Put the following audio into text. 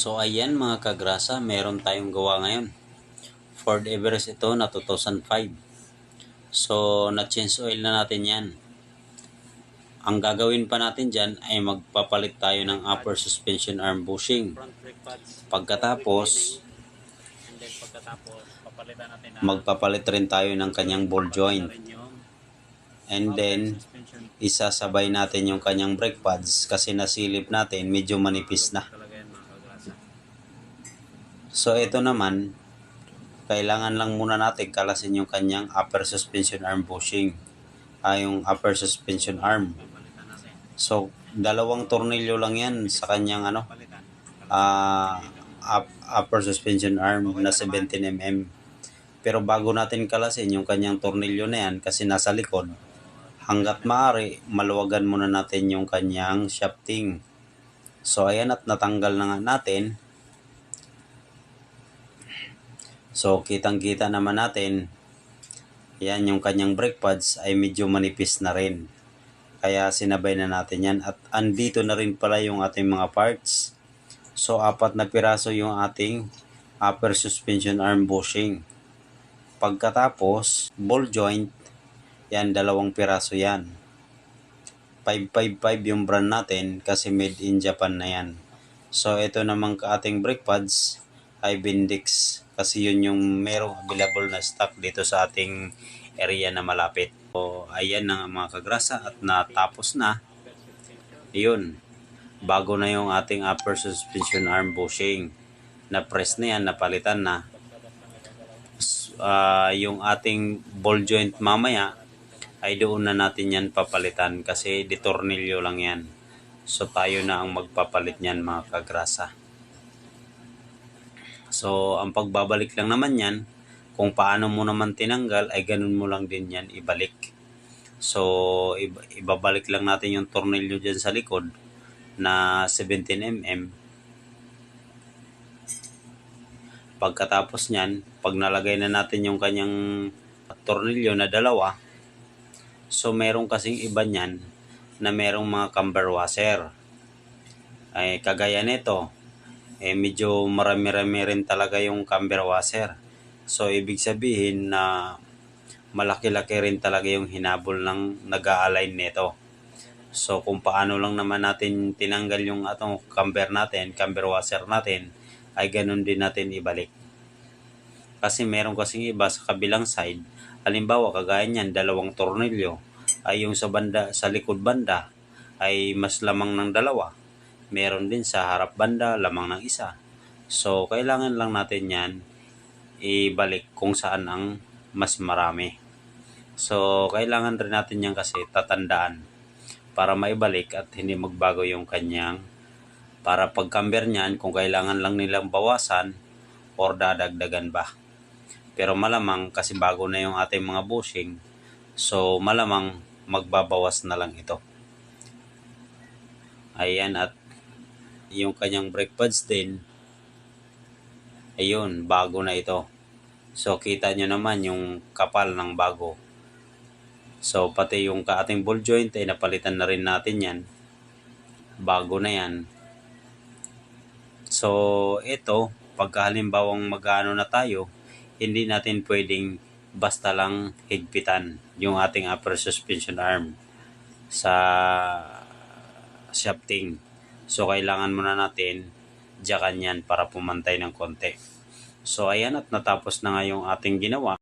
So ayan mga kagrasa, meron tayong gawa ngayon. Ford Everest ito na 2005. So na-change oil na natin yan. Ang gagawin pa natin dyan ay magpapalit tayo ng upper suspension arm bushing. Pagkatapos, magpapalit rin tayo ng kanyang ball joint. And then, isasabay natin yung kanyang brake pads kasi nasilip natin medyo manipis na. So ito naman, kailangan lang muna natin kalasin yung kanyang upper suspension arm bushing. Yung upper suspension arm. So dalawang tornilyo lang yan sa kanyang upper suspension arm na 17mm. Pero bago natin kalasin yung kanyang tornilyo na yan kasi nasa likod, hanggat maaari maluwagan muna natin yung kanyang shafting. So ayan, at natanggal na nga natin. So kitang-kita naman natin, yan yung kanyang brake pads ay medyo manipis na rin. Kaya sinabay na natin yan, at andito na rin pala yung ating mga parts. So 4 na piraso yung ating upper suspension arm bushing. Pagkatapos, ball joint, yan 2 piraso yan. 555 yung brand natin kasi made in Japan na yan. So ito namang ating brake pads ay Bendix kasi yun yung merong available na stock dito sa ating area na malapit. So ayan na mga kagrasa, at natapos na. Yun, bago na yung ating upper suspension arm bushing. Na-press na yan, napalitan na. Yung ating ball joint mamaya ay doon na natin yan papalitan kasi ditornilyo lang yan. So tayo na ang magpapalit niyan mga kagrasa. So ang pagbabalik lang naman yan, kung paano mo naman tinanggal ay ganun mo lang din yan ibalik. So ibabalik lang natin yung tornilyo dyan sa likod na 17mm. Pagkatapos nyan, pag nalagay na natin yung kanyang tornilyo na 2, so meron kasing iba nyan na merong mga camber washer. Ay kagaya nito, medyo marami-rami rin talaga yung camber washer. So ibig sabihin na malaki-laki rin talaga yung hinabol ng nag-a-align nito. So kung paano lang naman natin tinanggal yung atong camber washer natin, ay ganun din natin ibalik. Kasi meron kasing iba sa kabilang side, halimbawa kagaya niyan 2 tornilyo, ay yung sa likod banda ay mas lamang ng 2. Meron din sa harap banda lamang ng 1. So kailangan lang natin yan ibalik kung saan ang mas marami. So kailangan rin natin yan kasi tatandaan para maibalik at hindi magbago yung kanyang, para pag camber niyan kung kailangan lang nilang bawasan or dadagdagan ba. Pero malamang kasi bago na yung ating mga bushing, so malamang magbabawas na lang ito. Ayan, at yung kanyang brake pads din, ayun, bago na ito. So kita nyo naman yung kapal ng bago. So pati yung ating ball joint ay napalitan na rin natin yan. Bago na yan. So ito, pagka halimbawang mag-ano na tayo, hindi natin pwedeng basta lang higpitan yung ating upper suspension arm sa shafting. So kailangan muna natin jakan yan para pumantay ng konti. So ayan, at natapos na nga yung ating ginawa.